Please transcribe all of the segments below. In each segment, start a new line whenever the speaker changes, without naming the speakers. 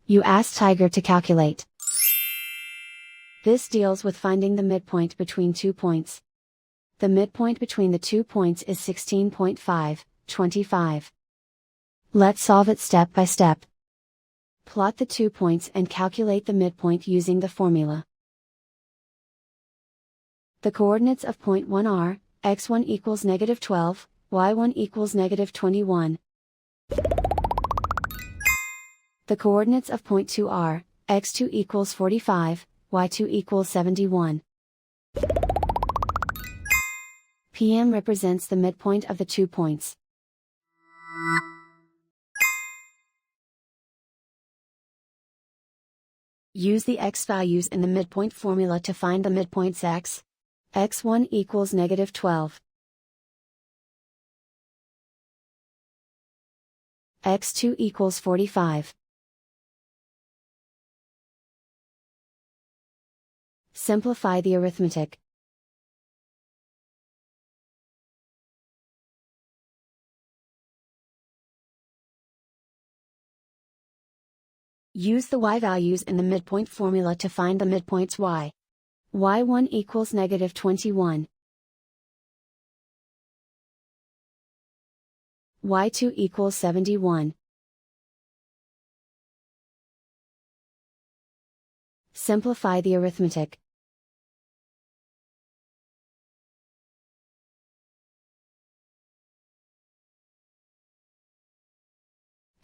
You ask Tiger to calculate. This deals with finding the midpoint between 2 points. The midpoint between the 2 points is 16.5, 25. Let's solve it step by step. Plot the 2 points and calculate the midpoint using the formula. The coordinates of point 1 are, x1 equals -12, y1 equals -21. The coordinates of point 2 are, x2 equals 45, y2 equals 71. PM represents the midpoint of the 2 points. Use the x values in the midpoint formula to find the midpoints x. x1 equals -12. x2 equals 45. Simplify the arithmetic. Use the y values in the midpoint formula to find the midpoints y. y1 equals -21. y2 equals 71. Simplify the arithmetic.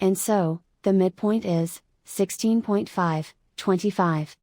And so, the midpoint is 16.5, 25.